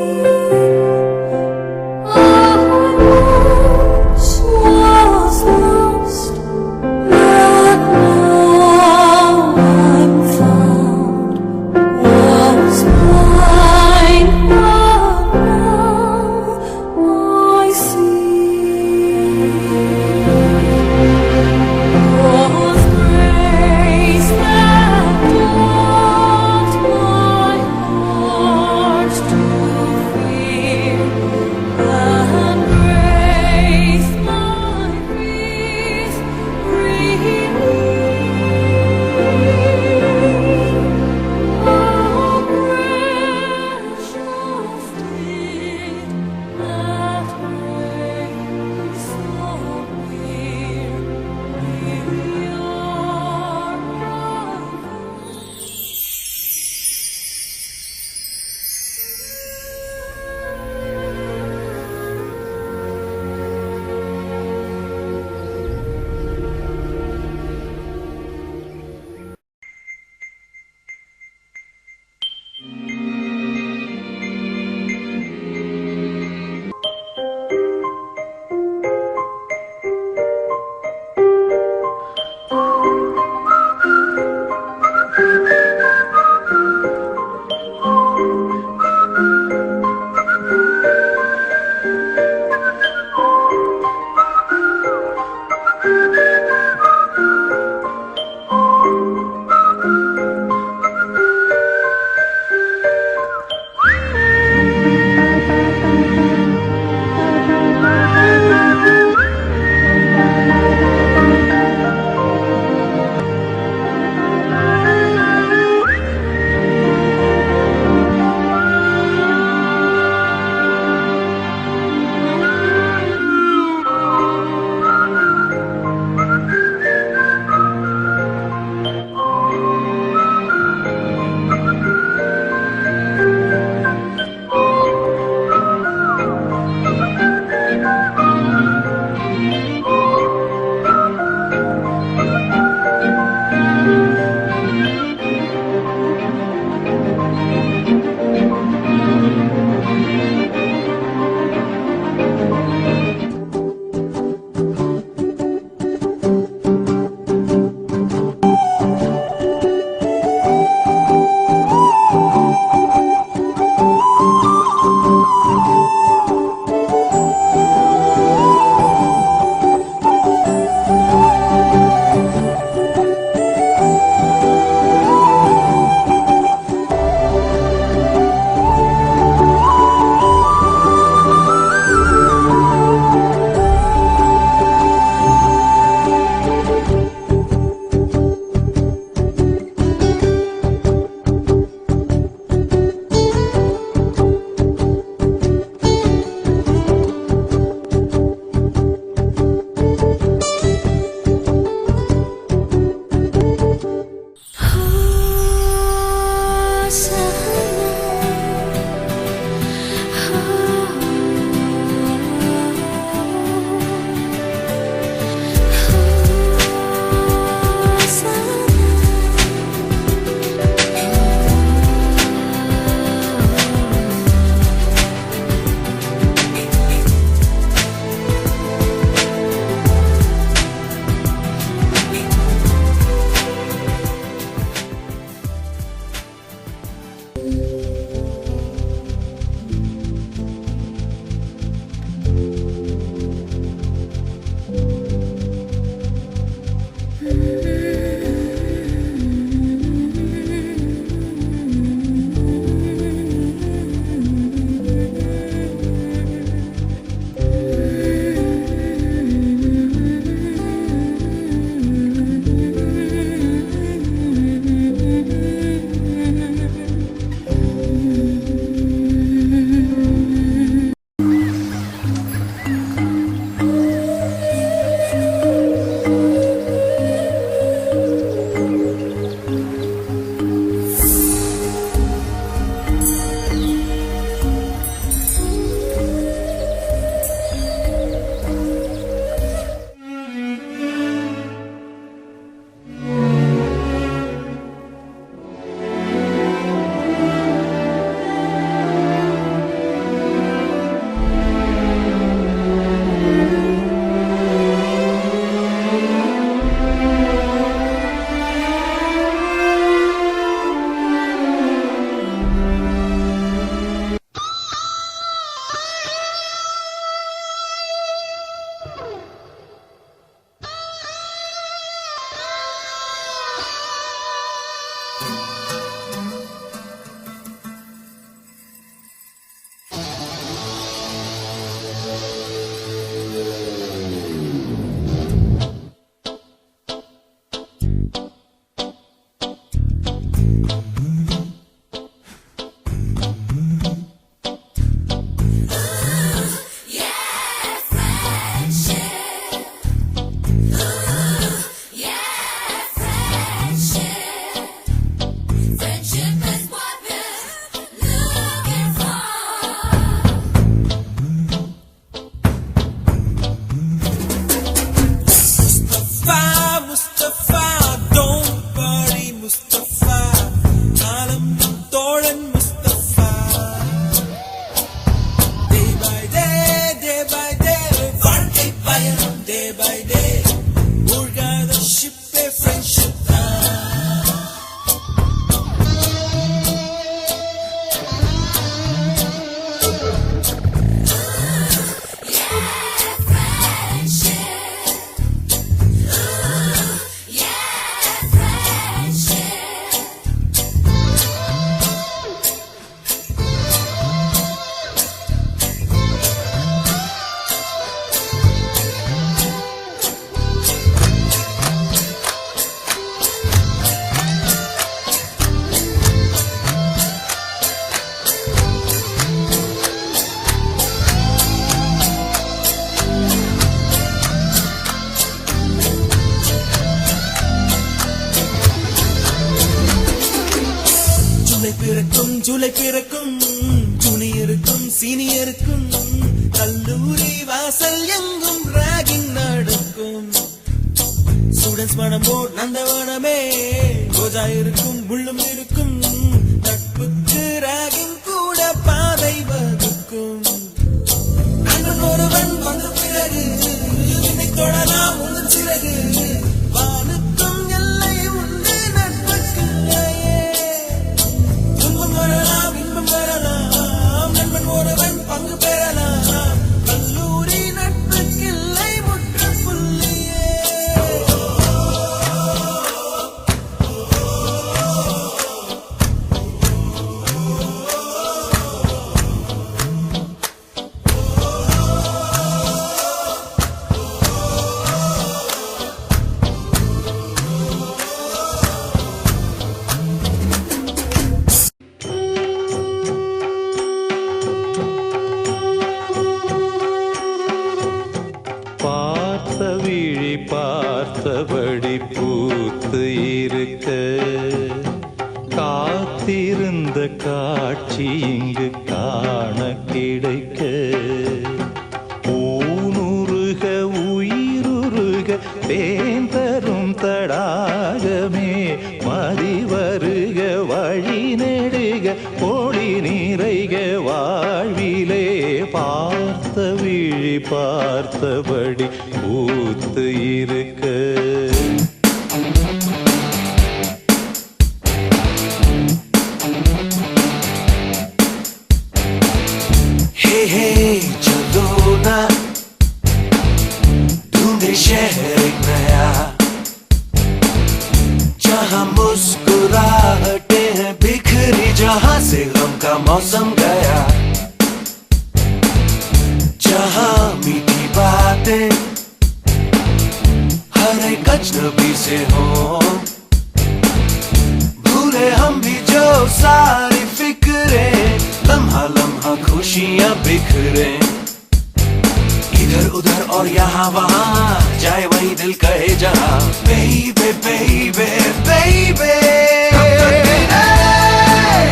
Feel பிள்ளை பிறக்கும் ஜூனியருக்கும் சீனியருக்கும் கல்லூரி வாசல் எங்கும் ராகிங் நடக்கும். ஸ்டூடெண்ட்ஸ் மனம் போட் நந்தவனமே ரோஜா இருக்கும் முள்ளும் இருக்கும். நட்புக்கு ராகிங் கூட பாதை வகுக்கும். நண்பன் ஒருவன் வந்த பிறகு விண்ணை தொடலாம் உங்கள் சிறகு. வானுக்கும் எல்லை உண்டு நட்புக்குள்ளேயே. துன்பம் வரலாம் இன்பம் வரலாம் நண்பன் ஒருவன் பங்கு பெறலாம். கல்லூரி நட்புக்கில்லை முற்றுப்புள்ளியே. பார்த்த விழி பார்த்தபடி பூத்து இருக்க காத்திருந்த காட்சி இங்கு காண கிடைக்க. ஊனுருக உயிருருக தேன் தரும் தடாகமே மதி வருக வழி நெடுக ஒளி நிறைக வாழ்விலே. பார்த்த விழி பார்த்தபடி பூத்து இருக்க. चलो ना ढूंढे शहर एक नया जहाँ मुस्कुराहटे हैं बिखरी. जहाँ से गम का मौसम गया. जहाँ मीठी बातें हर एक अजनबी से हो. भूले हम भी जो सारी फिक्रे. लम्हा लम्हा खुशियाँ बिखरे. इधर उधर और यहाँ वहाँ जाए वही दिल कहे जहाँ. बेबे बेबे बेबे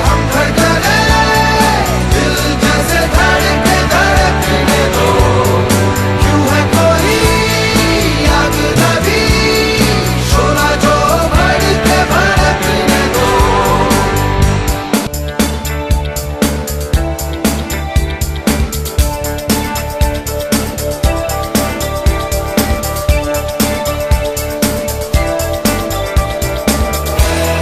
हम धड़कने दिल जैसे धड़के धड़कने दो. क्यों है कोई आग नदी शोला जो भड़के भड़कने दो.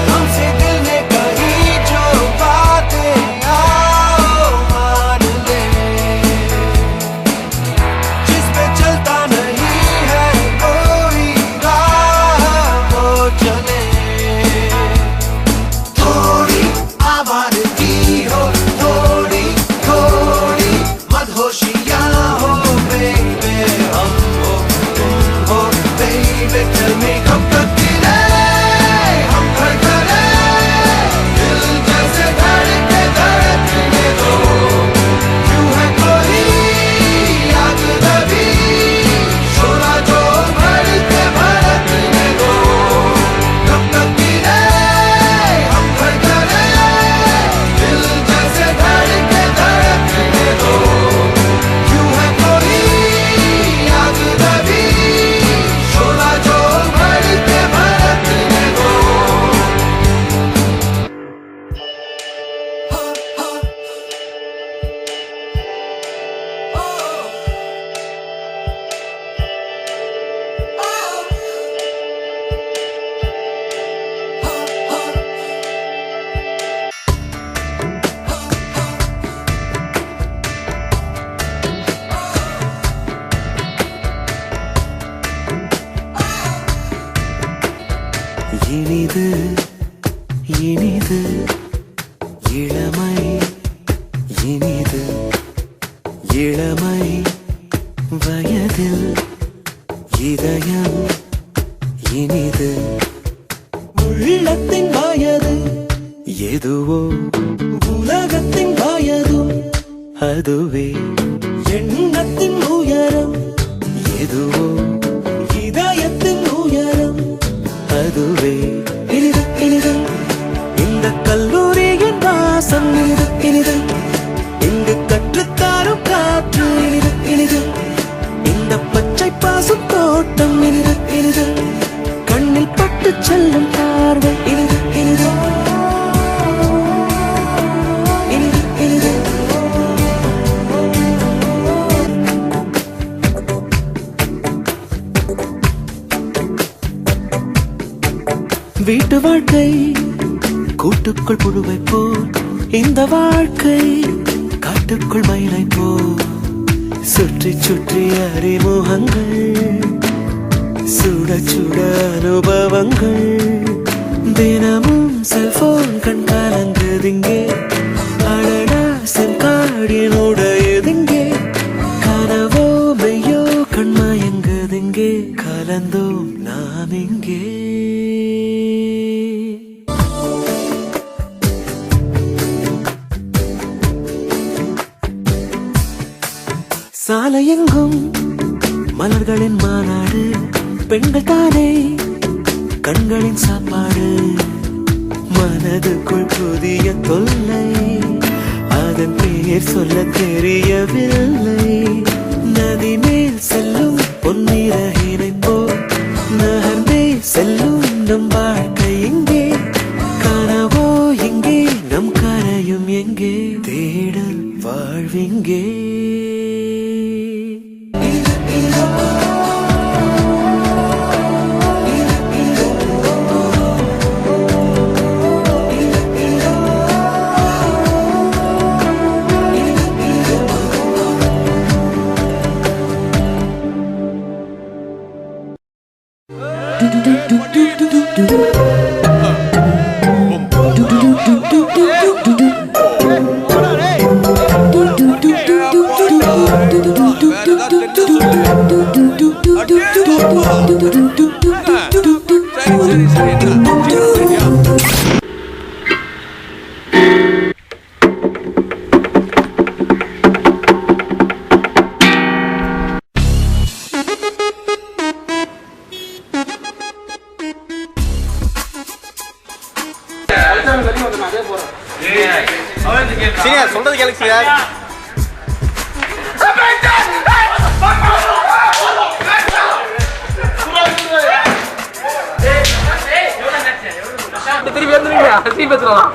हमसे दिल ने कही जो बातें आओ मान ले. जिस पे चलता नहीं है कोई राह वो चले. थोड़ी आवारगी हो थोड़ी थोड़ी मदहोशियाँ हो बेबे. हम हो तुम हो बेबे. Tell me कब तक गिरे हम धड़कने दिल जैसे धड़के धड़कने दो. क्यों है कोई आग नदी शोला जो भड़के भड़कने दो. कब तक गिरे हम धड़कने दिल जैसे धड़के धड़कने दो. क्यों है कोई आग नदी शोला जो भड़के भड़कने दो. இனிது இனிது இளமை இனிது இளமை வயதில் இதயம் இனிது. உள்ளத்தின் வயது எதுவோ உலகத்தின் வயதும் அதுவே. எண்ணத்தின் உயரம் எதுவோ இதயத்தின் உயரம் அதுவே. இனிது இனிது இந்த கல்லூரியின் வாசம் இது. இனிது இங்கு கற்றுத்தாரும் காற்று இனிது இனிது இந்த பச்சை பாசும் தோட்டம் இனிது இனிது கண்ணில் பட்டு செல்லும் பார்வை இனிது இனிது இனிது இனிது வீட்டு வாழ்க்கை கூட்டுக்குள் புழுவை போல் இந்த வாழ்க்கை காட்டுக்குள் மயிலை போல் சுற்றி சுற்றி அறிமுகங்கள் சுட சுட அனுபவங்கள் தினமும் செல்போன் கண் கலங்குதிங்கே அழடா செங்காடினுடையதிங்கே கனவோ மெய்யோ கண்மயங்குதிங்கே கலந்தோம் நாம் இங்கே சாலையெங்கும் மலர்களின் மாநாடு பெண்கள் தானே கண்களின் சாப்பாடு மனதுக்குள் புதிய தொல்லை அதன் பெயர் சொல்ல தெரியவில்லை நதி மேல் செல்லும் பொன்னிறகினை போல் நகர்ந்தே செல்லும் நம் வாழ்க்கை எங்கே கனவோ எங்கே நம் கரையும் எங்கே தேடல் வாழ்விங்கே சொல்றது கேளுங்க சார் திருப்பி வந்துருங்க திருப்பி பேசலாம்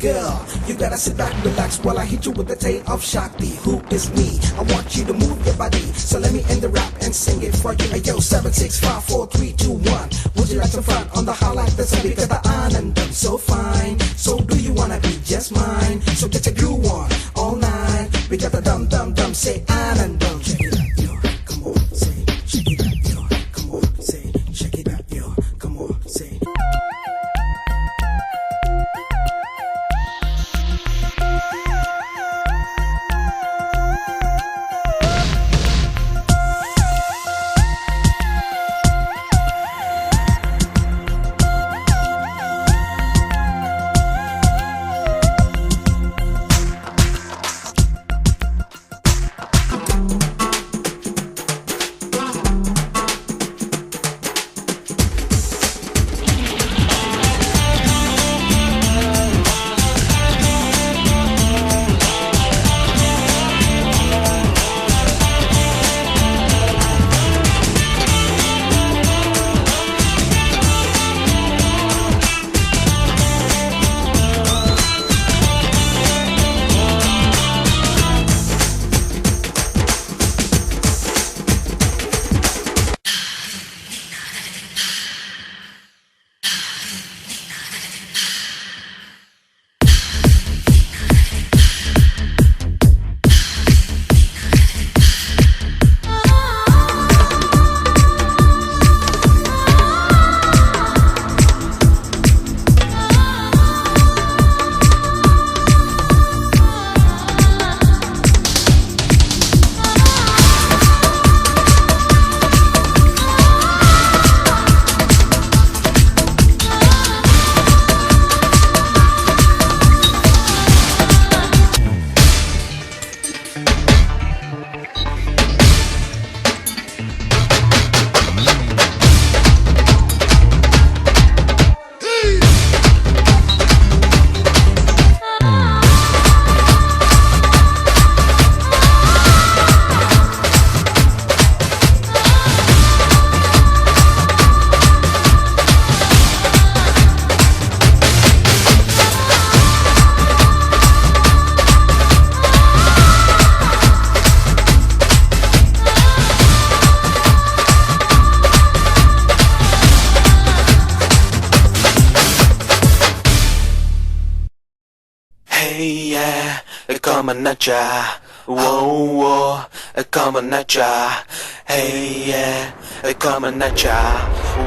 girl. You gotta sit back, relax while I hit you with the tale of Shakti. Who is me? I want you to move your body. So let me end the rap and sing it for you. Hey, yo, 7, 6, 5, 4, 3, 2, 1. Would you like some fun on the highlight? That's because the Anandam so fine. So do you wanna be just mine? So get your groove on all night. We got the dum dum dum, say Anandam. Check it out, yo. Come on, say, check it out, yo. Come on, say, check it out, yo. Come on, say. Hey yeah, come on nacha. Whoa whoa, come on nacha. Hey yeah, come on nacha.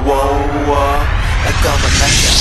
Whoa whoa, come on nacha.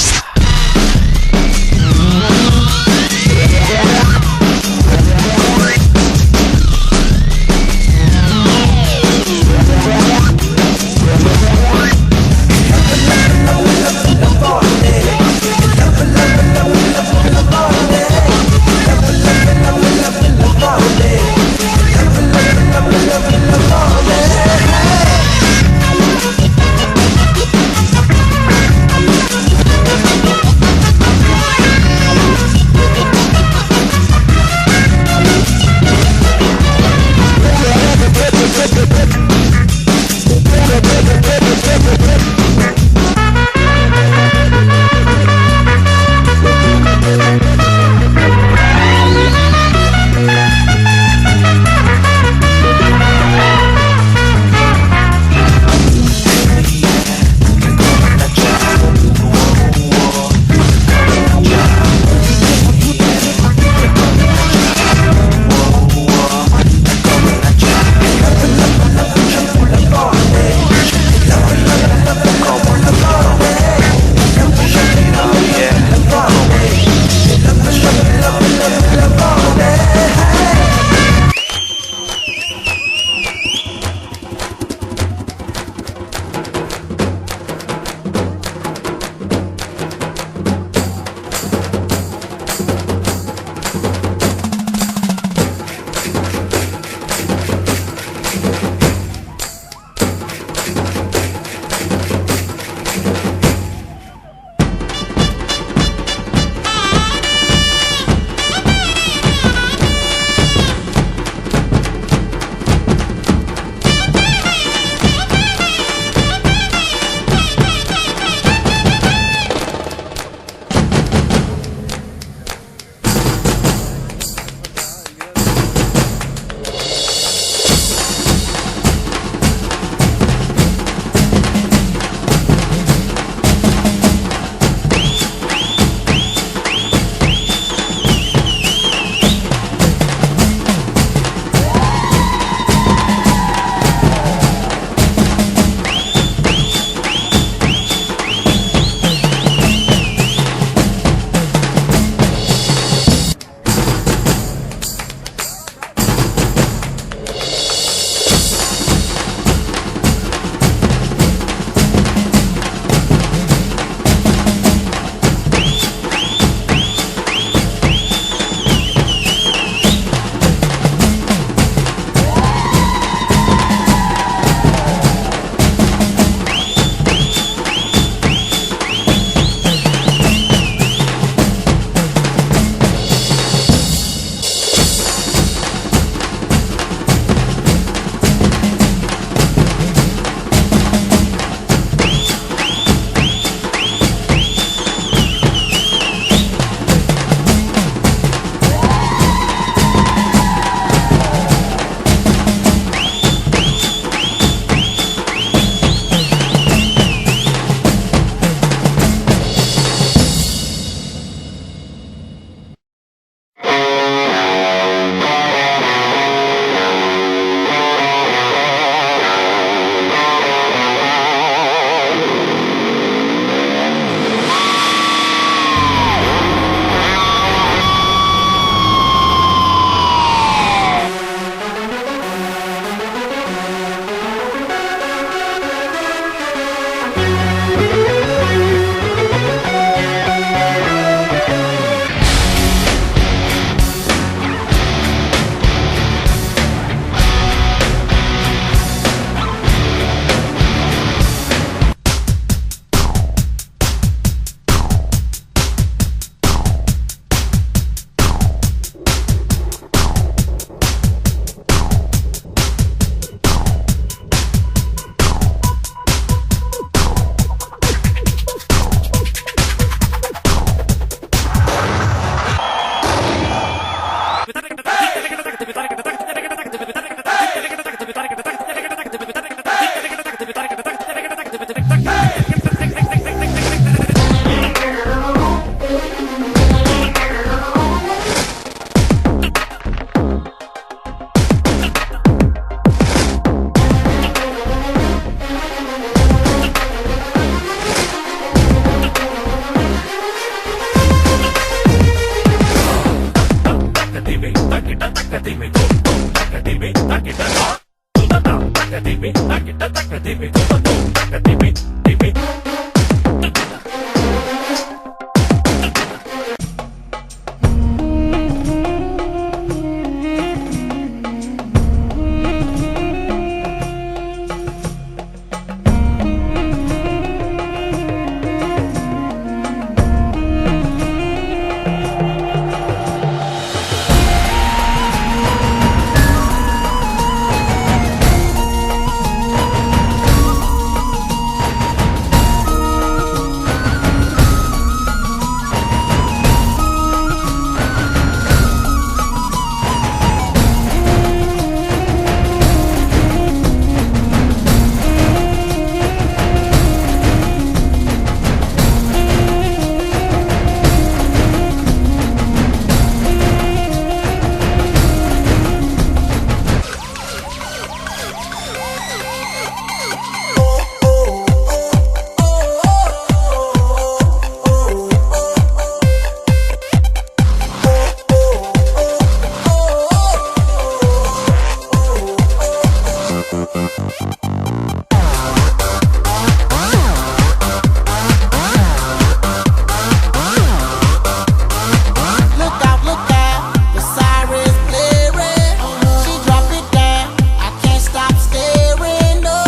Look out, the sirens blaring. She drop it down, I can't stop staring. No.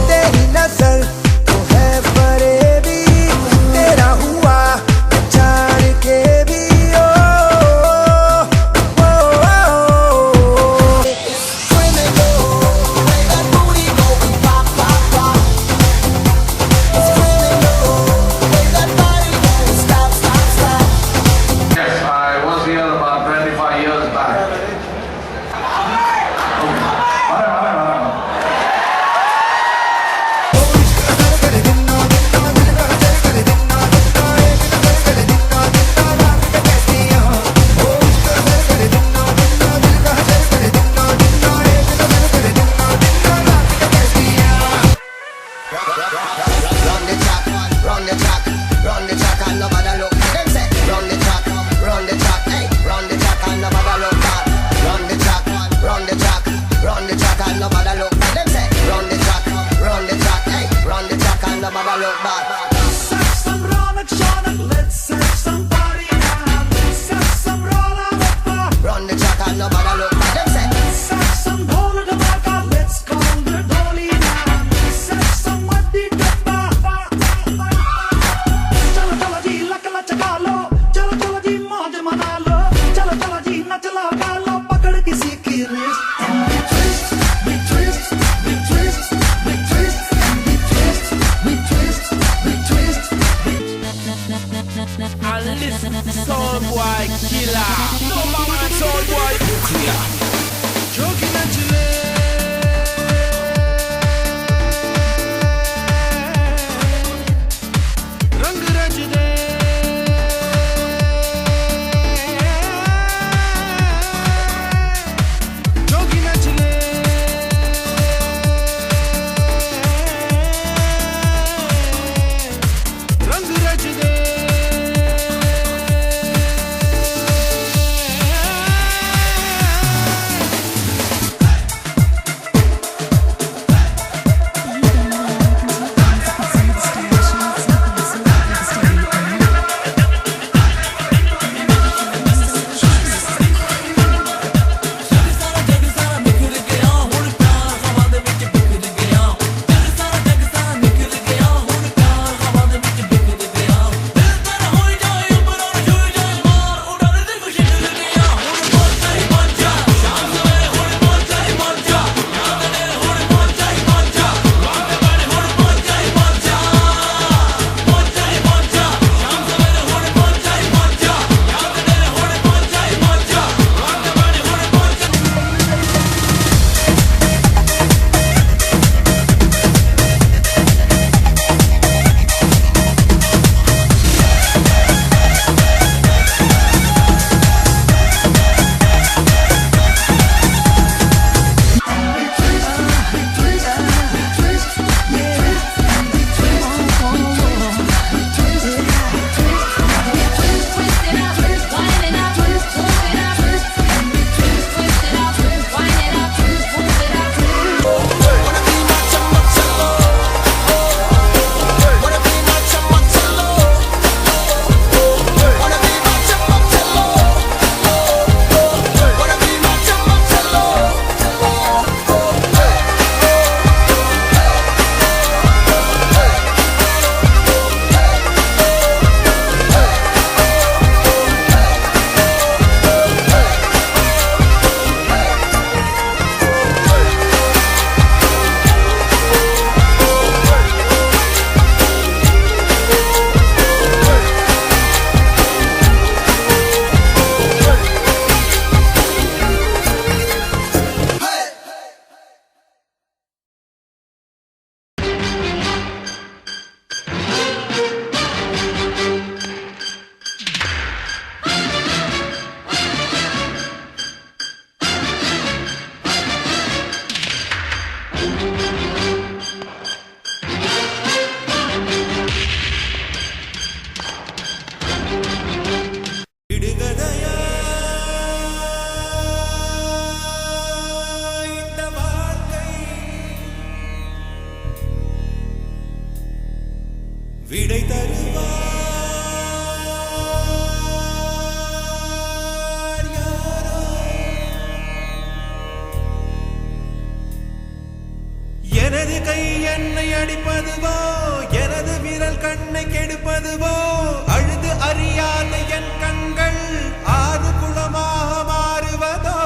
तेरी नजर तो है फरेबी, तेरा हुआ जान के भी ओ, Criminal, way that booty go pop, pop, pop. It's criminal, way that body go stop, stop, stop. Yes, I was here about 25 years back. Run the track, run the track, and nobody look. Them say, run the track, hey, run the track, and nobody look back. Run the track, and nobody look. Them say, run the track, hey, run the track, and nobody look back. Set some Ronak Shanak, let's set some party now. Set some Ronak, Run the track, and nobody look back. Them say, set some Dhola Dhamaka, let's call the Dholi now. Set some Waddi Dabba. Chala chala ji lakla chaka lo, chala ji mauj mana lo, chala ji nach laga lo, pakad kisi ki wrist. And we twist, we twist, we twist, we twist, and we twist, we twist, we twist, we And listen, Soul Boy Killer. Number one Soul Boy Killer. இடது கை என்னை அடிப்பதுவோ எனது விரல் கண்ணை கெடுப்பதுவோ அழுது அறியாத என் கண்கள் ஆறு குளமாக மாறுவதோ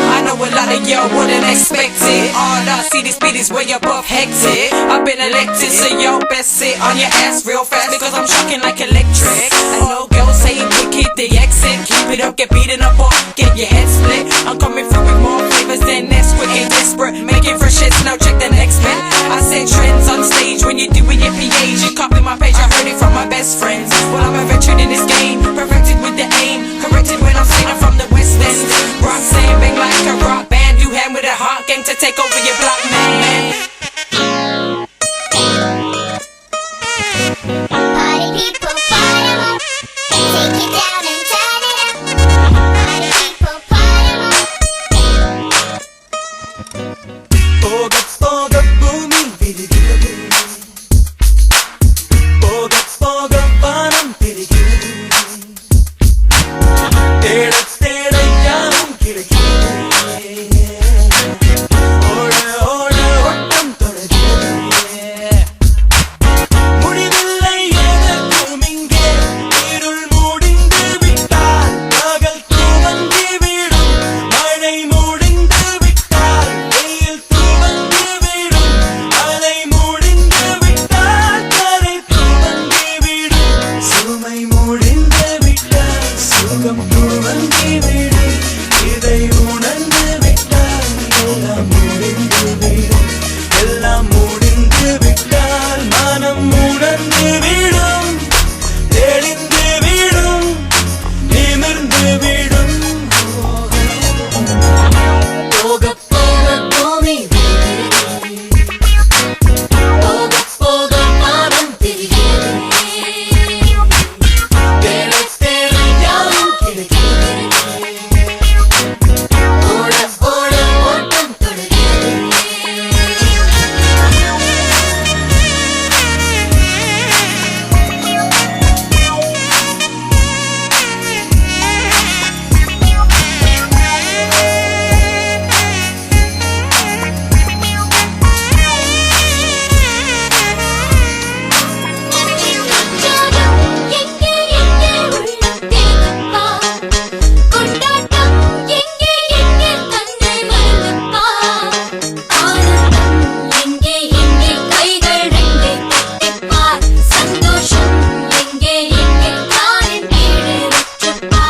I know a lot of y'all wouldn't expect it. All I see these speed is way above hectic. I've been elected, so y'all best sit on your ass real fast because I'm shocking like electric. I know girls say wicked, the accent. Keep it up, get beaten up or get your head split. I'm coming through with more flavors than Nesquik. Ain't desperate, making fresh hits, now check the next man. I set trends on stage when you do it, your PAs. You copy my page, I heard it from my best friends. Well, I'm a veteran in this game, perfected with the aim. Corrected when I'm saying I'm from the West End. Rock saying bang like a rock band. You hand with a hot gang to take over your block, man. Party people, fire up. Take it down and turn it up. Party people, fire up. போக போக பூமி விரிகிறது போக போக வானம் பெறுகிறது தேட தேட யாரும் கிடைக்கிறது ஓட ஓட ஓட்டம் தொடர்கிறது முடிவில்லை எதற்கும் இங்கே இருள் முடிந்து விட்டால் பகல் துவங்கி விடும் மழை முடிந்து விட்டால் வெயில் துவங்கி விடும் அலை முடிந்து விட்டால் கரை துவங்கி விடும் சுமை முடிந்து விட்டால் சுகம் துவங்கி விடும் இதை உணர்ந்து விட்டால் எல்லாம் முடிந்து விடும் எல்லாம் முடிந்து விட்டால் மனம் உணர்ந்து விடும் தெளிந்து விடும் நிமிர்ந்து விடும் போக போக பூமி போக போக வானம் தெரிகிறது தேட தேட யாரும் கிடைக்கிறது ஓட ஓட ஓட்டம் தொடர்கிறது கொண்டாட்டம் எங்கே எங்கே உள்ளதேப்பா கொண்டாட்டம் எங்கே எங்கே கண்ணை வருதுப்பா ஆனந்தம் எங்கே எங்கே கைகள் ரெண்டை தட்டிப்பார் சந்தோஷம் எங்கே எங்கே காலின் கீழே வச்சுப்பா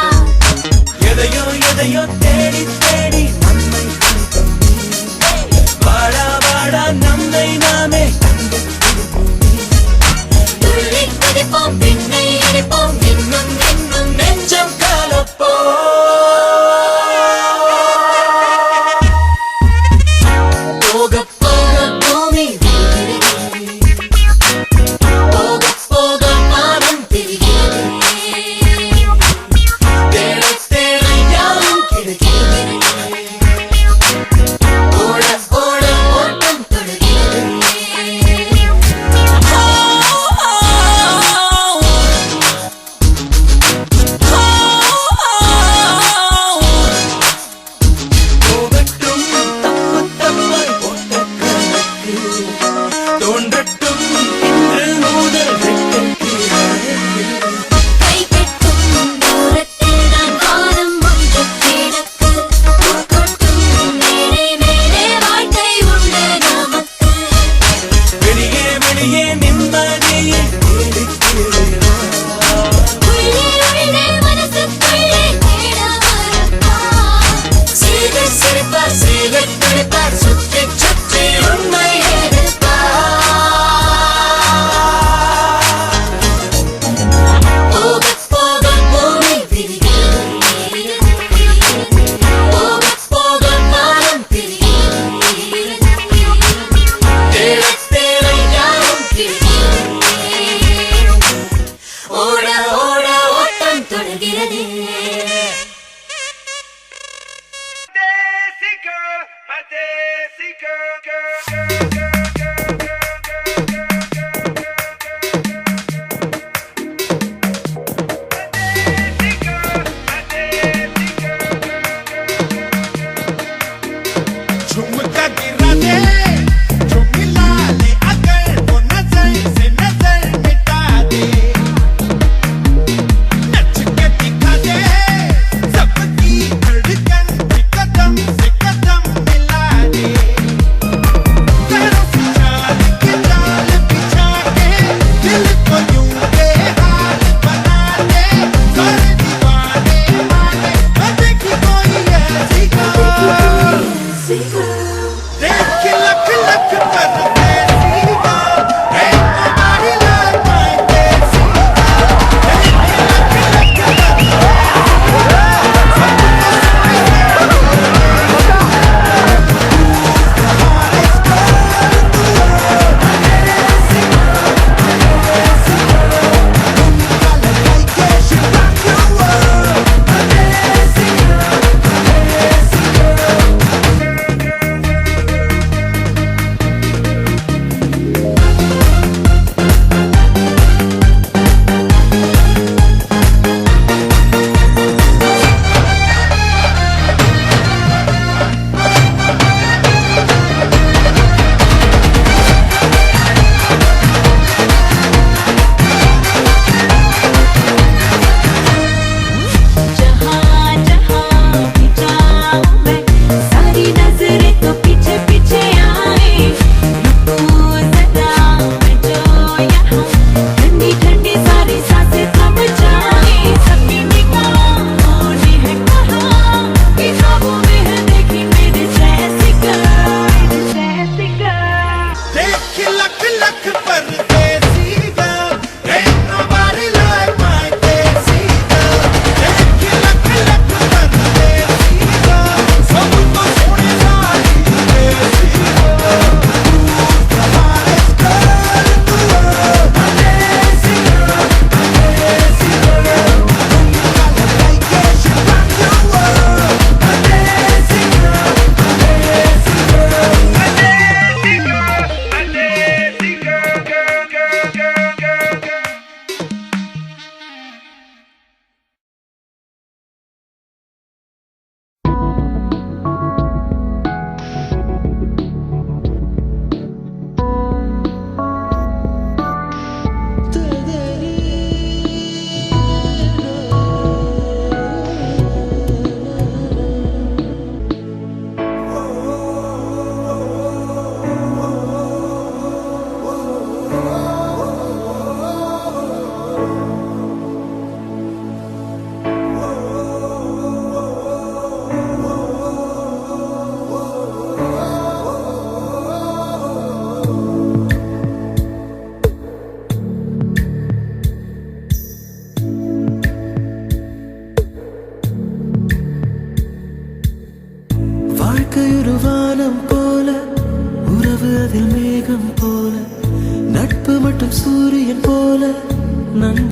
எதையோ எதையோ தேடி தேடி நம்மை கண்டோம் வாடா வாடா நம்மை நாமே துள்ளி குதிப்போம் பின்னை இடிப்போம் இன்னும் இன்னும் நெஞ்சம் கலப்போ போக போக பூமி விரிகிறது போக போக வானம் தெரிகிறது தேட தேட யாரும் கிடைக்கிறது ஓட ஓட ஓட்டம் தொடர்கிறது போகட்டும் தப்பு தப்பாய் போட்ட கணக்கு தோன்றட்டும் இன்று முதல் கை கட்டும் தூரத்தில் நான் வானம் ஒன்று கிடக்கு கொட்டும் மேலே மேலே வாழ்க்கை உண்டு நமக்கு வெளியே வெளியே நிம்மதியை தேடிக்கிறேன் உள்ளே உள்ளே மனசுக்குள்ளே தேட வரப்பா சீதை சிரிப்பார் சீலை துடிப்பார் சுற்றி சுற்றி உண்மை எதிர்ப்பார் போக போக பூமி விரிகிறது போக போக வானம் தெரிகிறது தேட தேட யாரும் கிடைக்கிறது ஓட ஓட ஓட்டம் தொடர்கிறது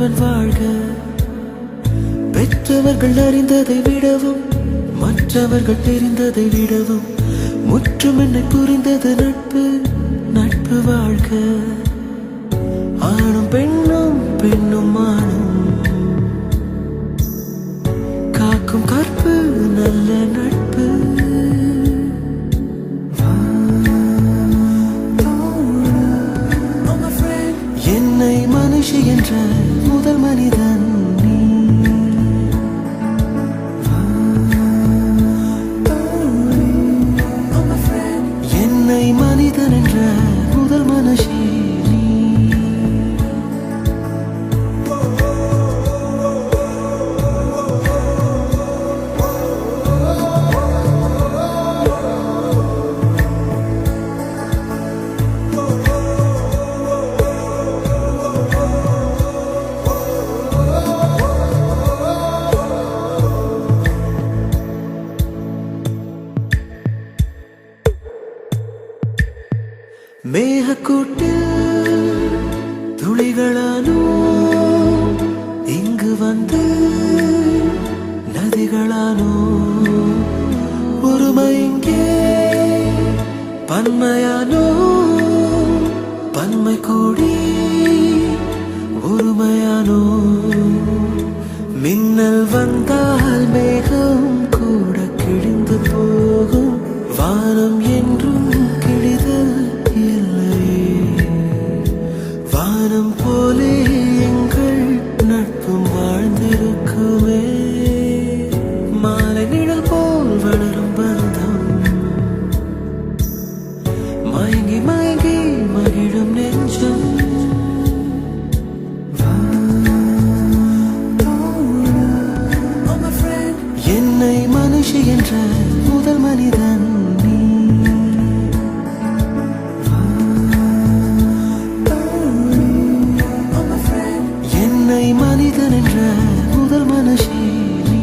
நண்பன் வாழ்க. பெற்றவர்கள் அறிந்ததை விடவும் மற்றவர்கள் தெரிந்ததை விடவும் முற்றும் என்னை புரிந்தது நட்பு. நட்பு வாழ்க. ஆணும் பெண்ணும் பெண்ணும் ஆணும் காக்கும் கற்பு நல்ல நட்பு. என்னை மனுஷி என்ற முதல் மனிதன் நீ. என்னை மனிதன் என்ற முதல் மனுஷி நீ. மேகக்கூட்டில் துளிகளானோ இங்கு வந்து நதிகளானோ ஒருமை இங்கே பன்மையானோ பன்மை கூடி ஒருமையானோ. மின்னல் வந்தால் மேகம் கூட கிழிந்து போகும். வானம் என்றும் கிழிதல் இல்லையே. வானம் போலே எங்கள் நட்பும் வாழ்ந்திருக்குமே. மாலை நிழல் போல் வளரும் பந்தம் மயங்கி மயங்கி மகிழும் நெஞ்சம். என்னை மனுஷி என்ற முதல் மனிதன் நீ. என்னை மனிதன் என்ற முதல் மனுஷி நீ.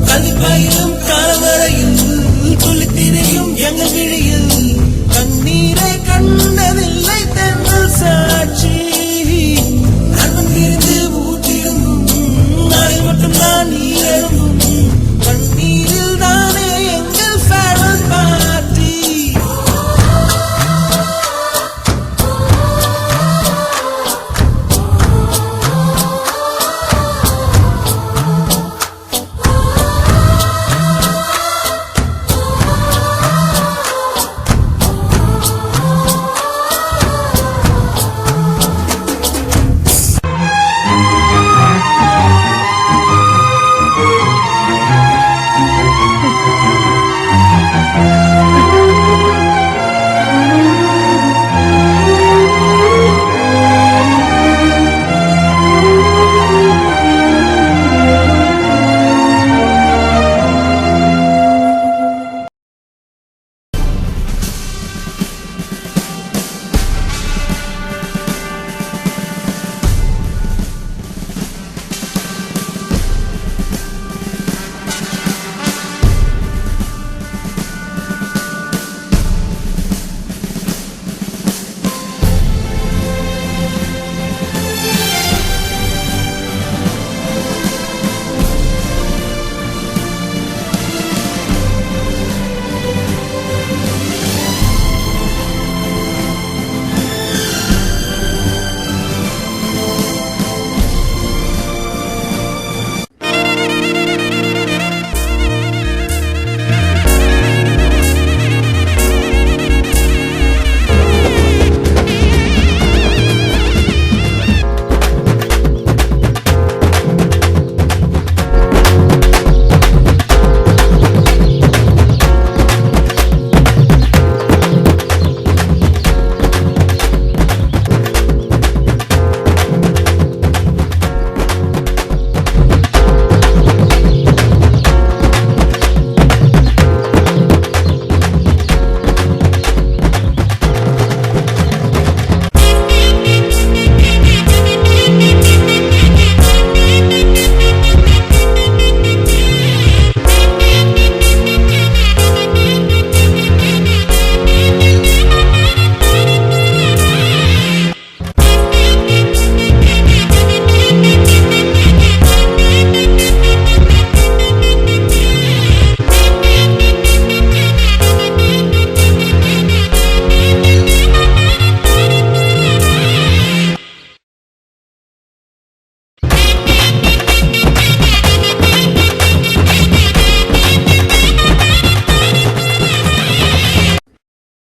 கல்விப்பயிலும் காலமழையில் துளித்திரையும் எங்கள் விழியில் கண்ணீரை கண்டதில்லை தென்றல் சாட்சி. நண்பன் இருந்து ஊற்றிடும் நாளை மட்டும் நான்